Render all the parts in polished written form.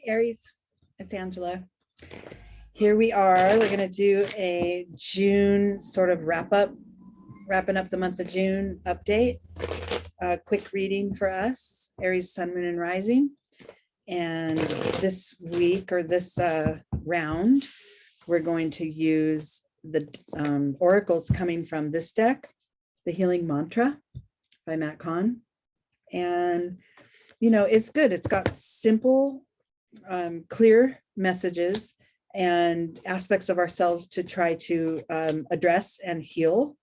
Aries, it's Angela. Here we are. We're going to do a June sort of wrapping up the month of June update. A quick reading for us, Aries, Sun, Moon, and Rising. And this week or this round, we're going to use the oracles coming from this deck, the Healing Mantra by Kahn. And, you know, it's good. It's got simple, clear messages and aspects of ourselves to try to address and heal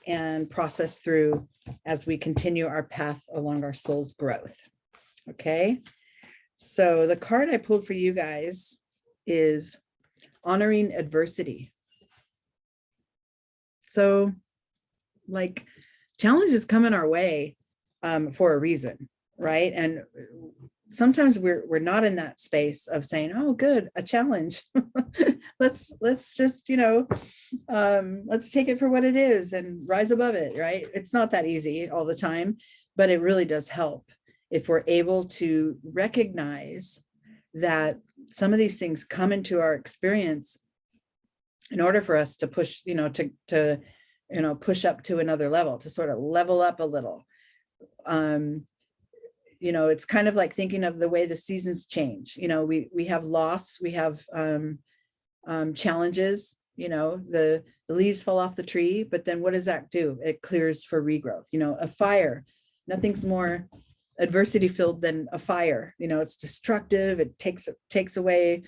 and process through as we continue our path along our soul's growth. Okay, so the card I pulled for you guys is Honoring Adversity. So, like, challenges come in our way for a reason, right? And sometimes we're not in that space of saying, oh, good, a challenge. let's just, you know, let's take it for what it is and rise above it, right? It's not that easy all the time, but it really does help if we're able to recognize that some of these things come into our experience in order for us to push, you know, to push up to another level, to sort of level up a little. You know, it's kind of like thinking of the way the seasons change. You know, we have loss, we have challenges, you know, the leaves fall off the tree, but then what does that do? It clears for regrowth. You know, a fire, nothing's more adversity filled than a fire. You know, it's destructive. It takes away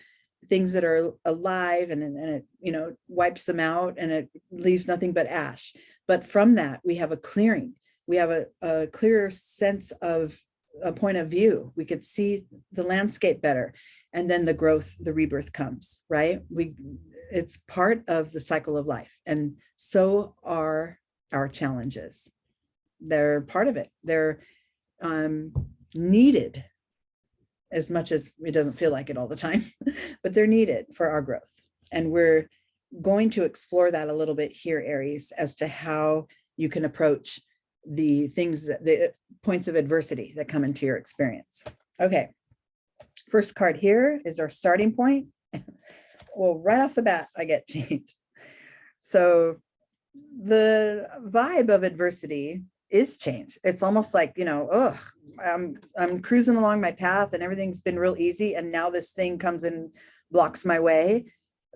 things that are alive and it, you know, wipes them out and it leaves nothing but ash. But from that, we have a clearing. We have a clearer sense of a point of view. We could see the landscape better. And then the growth, the rebirth comes, right? It's part of the cycle of life. And so are our challenges. They're part of it. They're needed, as much as it doesn't feel like it all the time, but they're needed for our growth. And we're going to explore that a little bit here, Aries, as to how you can approach the things, the points of adversity that come into your experience. Okay, first card here is our starting point. Well, right off the bat, I get changed. So the vibe of adversity is change. It's almost like, you know, I'm cruising along my path and everything's been real easy, and now this thing comes and blocks my way.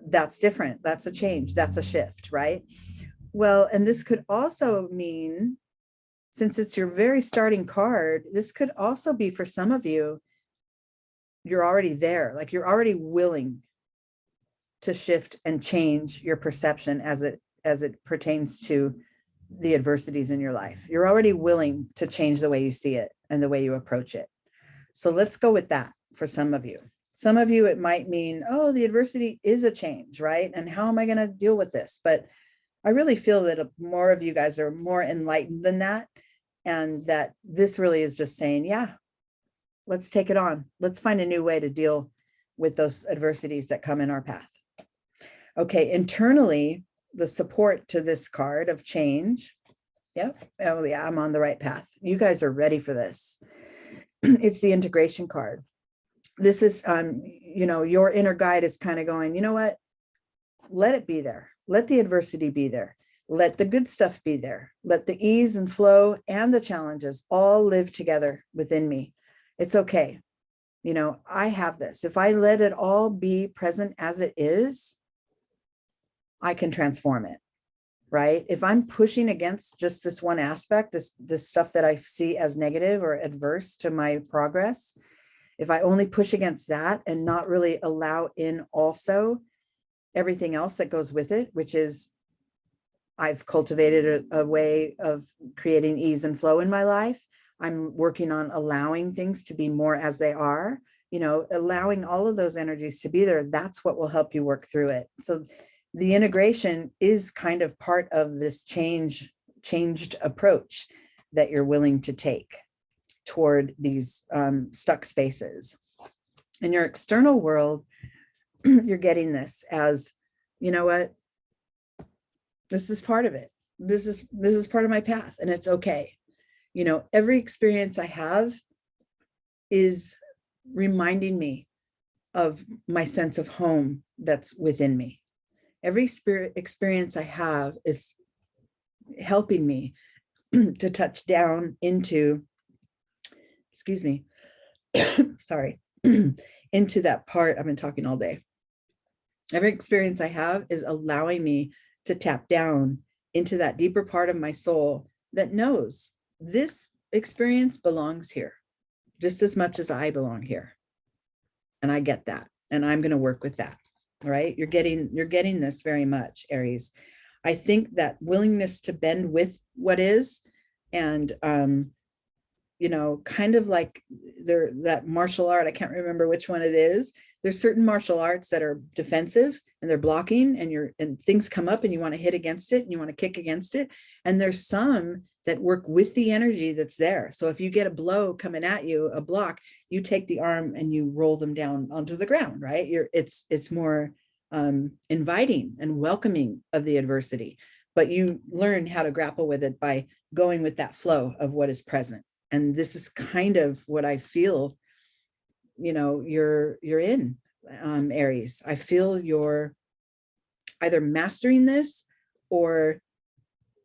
That's different. That's a change. That's a shift, right? Well, and this could also mean, since it's your very starting card, this could also be for some of you, you're already there. Like, you're already willing to shift and change your perception as it pertains to the adversities in your life. You're already willing to change the way you see it and the way you approach it. So let's go with that for some of you. Some of you, it might mean, oh, the adversity is a change, right? And how am I going to deal with this? But I really feel that more of you guys are more enlightened than that. And that this really is just saying, yeah, let's take it on. Let's find a new way to deal with those adversities that come in our path. Okay, internally, the support to this card of change. Yep. Oh yeah, I'm on the right path. You guys are ready for this. It's the integration card. This is, you know, your inner guide is kind of going, you know what? Let it be there. Let the adversity be there. Let the good stuff be there. Let the ease and flow and the challenges all live together within me. It's okay. You know, I have this. If I let it all be present as it is, I can transform it, right? If I'm pushing against just this one aspect, this stuff that I see as negative or adverse to my progress, if I only push against that and not really allow in also everything else that goes with it, which is I've cultivated a way of creating ease and flow in my life. I'm working on allowing things to be more as they are, you know, allowing all of those energies to be there. That's what will help you work through it. So the integration is kind of part of this changed approach that you're willing to take toward these stuck spaces. In your external world, you're getting this as, you know what, this is part of it. This is part of my path, and it's okay. You know, every experience I have is reminding me of my sense of home that's within me. Every spirit experience I have is helping me to touch down into, excuse me, sorry, into that part. I've been talking all day. Every experience I have is allowing me to tap down into that deeper part of my soul that knows this experience belongs here just as much as I belong here. And I get that. And I'm going to work with that. Right? You're getting this very much, Aries. I think that willingness to bend with what is, and you know, kind of like that martial art, I can't remember which one it is. There's certain martial arts that are defensive and they're blocking, and things come up and you want to hit against it and you want to kick against it. And there's some that work with the energy that's there. So if you get a blow coming at you, a block, you take the arm and you roll them down onto the ground, right? It's more inviting and welcoming of the adversity, but you learn how to grapple with it by going with that flow of what is present. And this is kind of what I feel, you know, you're in, Aries. I feel you're either mastering this or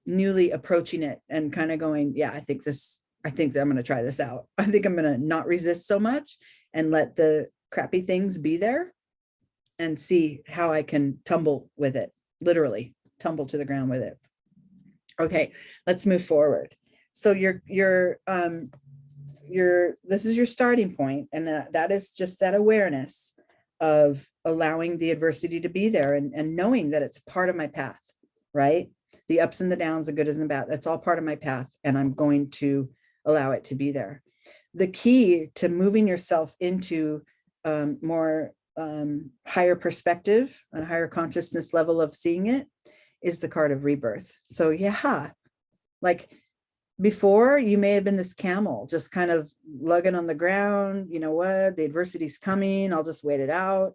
newly approaching it and kind of going, yeah, I think that I'm going to try this out. I think I'm going to not resist so much and let the crappy things be there and see how I can tumble with it, literally tumble to the ground with it. Okay, let's move forward. So this is your starting point, and that is just that awareness of allowing the adversity to be there and knowing that it's part of my path, right? The ups and the downs, the good and the bad, that's all part of my path, and I'm going to allow it to be there. The key to moving yourself into more higher perspective and higher consciousness level of seeing it is the card of rebirth. So yeah, like before, you may have been this camel just kind of lugging on the ground. You know what, the adversity's coming, I'll just wait it out.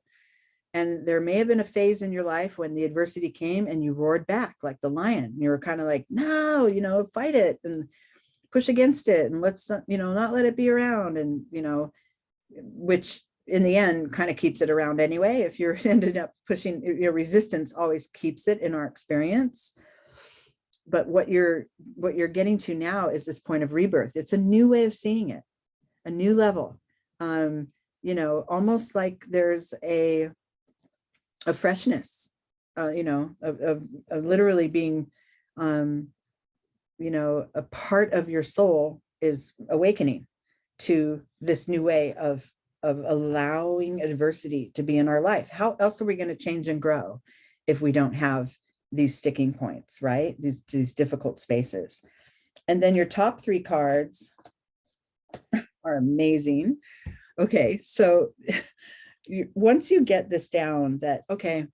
And there may have been a phase in your life when the adversity came and you roared back like the lion. You were kind of like, no, you know, fight it and push against it, and let's, you know, not let it be around. And, you know, which in the end kind of keeps it around anyway. If you're ended up pushing, your resistance always keeps it in our experience. But what you're getting to now is this point of rebirth. It's a new way of seeing it, a new level. You know, almost like there's a freshness, you know, of literally being, you know, a part of your soul is awakening to this new way of allowing adversity to be in our life. How else are we going to change and grow if we don't have these sticking points, right? These difficult spaces. And then your top three cards are amazing. Okay, so once you get this down that, okay,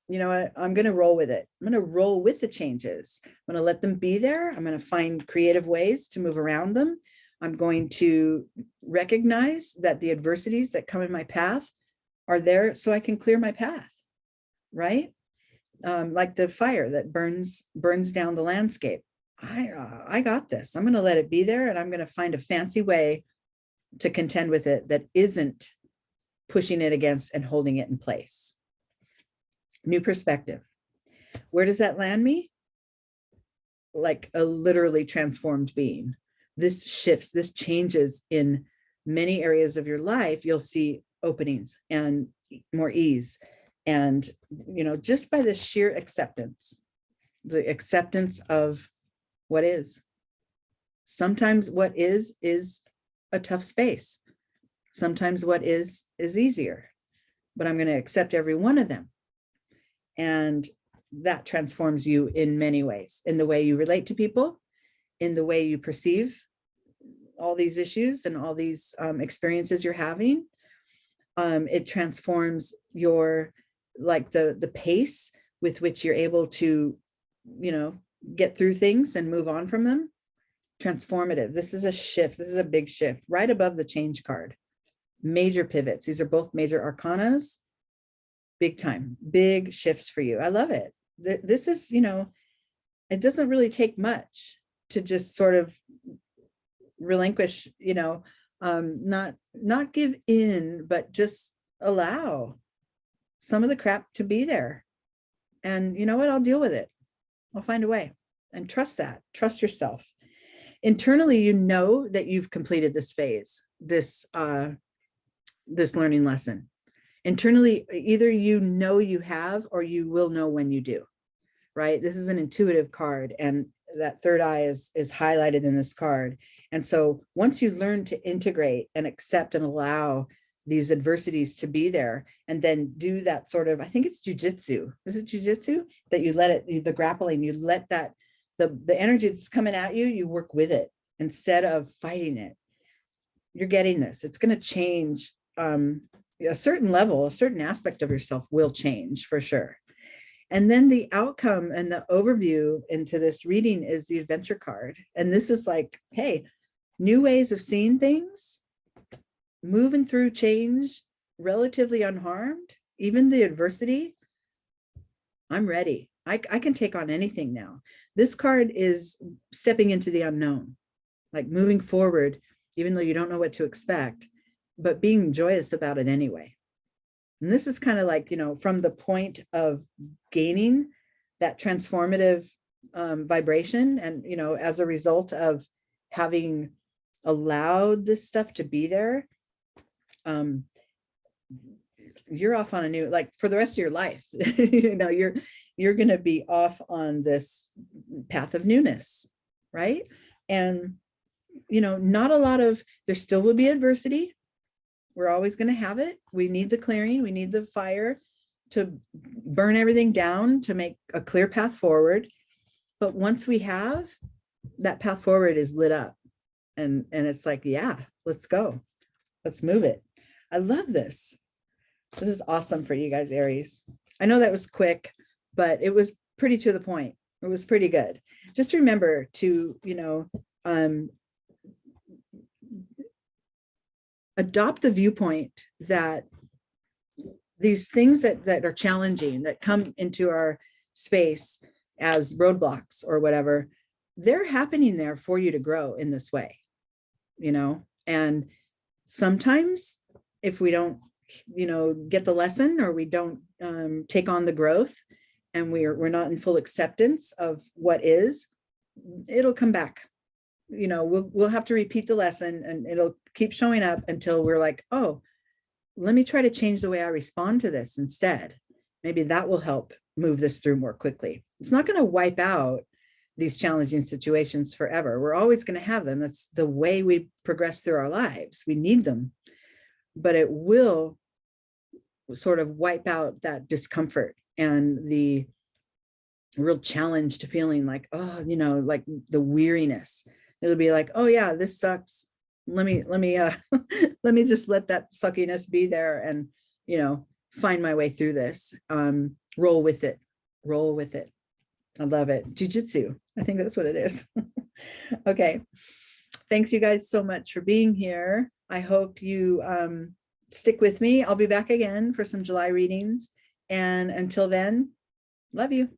you know what, I'm going to roll with it. I'm going to roll with the changes. I'm going to let them be there. I'm going to find creative ways to move around them. I'm going to recognize that the adversities that come in my path are there so I can clear my path, right? Like the fire that burns down the landscape. I got this. I'm going to let it be there, and I'm going to find a fancy way to contend with it that isn't pushing it against and holding it in place. New perspective. Where does that land me? Like a literally transformed being. This shifts, this changes in many areas of your life. You'll see openings and more ease. And, you know, just by the sheer acceptance, the acceptance of what is. Sometimes what is a tough space. Sometimes what is easier, but I'm going to accept every one of them. And that transforms you in many ways, in the way you relate to people, in the way you perceive all these issues and all these experiences you're having. It transforms your, like the pace with which you're able to, you know, get through things and move on from them. Transformative. This is a shift. This is a big shift right above the change card. Major pivots. These are both major arcanas. Big time, big shifts for you. I love it. This is, you know, it doesn't really take much to just sort of relinquish, you know, not give in, but just allow some of the crap to be there. And you know what? I'll deal with it. I'll find a way. And trust that. Trust yourself. Internally, you know that you've completed this phase, this learning lesson. Internally, either you know you have, or you will know when you do, right? This is an intuitive card, and that third eye is highlighted in this card. And so once you learn to integrate and accept and allow these adversities to be there, and then do that sort of, I think it's jujitsu. Is it jujitsu? That you let it, the grappling, you let that, the energy that's coming at you, you work with it instead of fighting it. You're getting this. It's going to change. A certain level, a certain aspect of yourself will change for sure. And then the outcome and the overview into this reading is the adventure card. And this is like, hey, new ways of seeing things, moving through change, relatively unharmed, even the adversity. I'm ready. I can take on anything now. This card is stepping into the unknown, like moving forward, even though you don't know what to expect, but being joyous about it anyway. And this is kind of like, you know, from the point of gaining that transformative vibration, and, you know, as a result of having allowed this stuff to be there, you're off on a new, like for the rest of your life, you know, you're going to be off on this path of newness, right? And, you know, not a lot of, there still will be adversity. We're always going to have it. We need the clearing. We need the fire to burn everything down to make a clear path forward. But once we have, that path forward is lit up, and it's like, yeah, let's go. Let's move it. I love this. This is awesome for you guys, Aries. I know that was quick, but it was pretty to the point. It was pretty good. Just remember to, you know, adopt the viewpoint that these things that are challenging, that come into our space as roadblocks or whatever, they're happening there for you to grow in this way, you know. And sometimes if we don't, you know, get the lesson, or we don't take on the growth, and we're not in full acceptance of what is, it'll come back. You know, we'll have to repeat the lesson, and it'll keep showing up until we're like, oh, let me try to change the way I respond to this instead. Maybe that will help move this through more quickly. It's not going to wipe out these challenging situations forever. We're always going to have them. That's the way we progress through our lives. We need them, but it will sort of wipe out that discomfort and the real challenge to feeling like, oh, you know, like the weariness. It'll be like, oh yeah, this sucks. Let me let me just let that suckiness be there, and, you know, find my way through this. Roll with it. Roll with it. I love it. Jiu-jitsu. I think that's what it is. Okay. Thanks you guys so much for being here. I hope you stick with me. I'll be back again for some July readings. And until then, love you.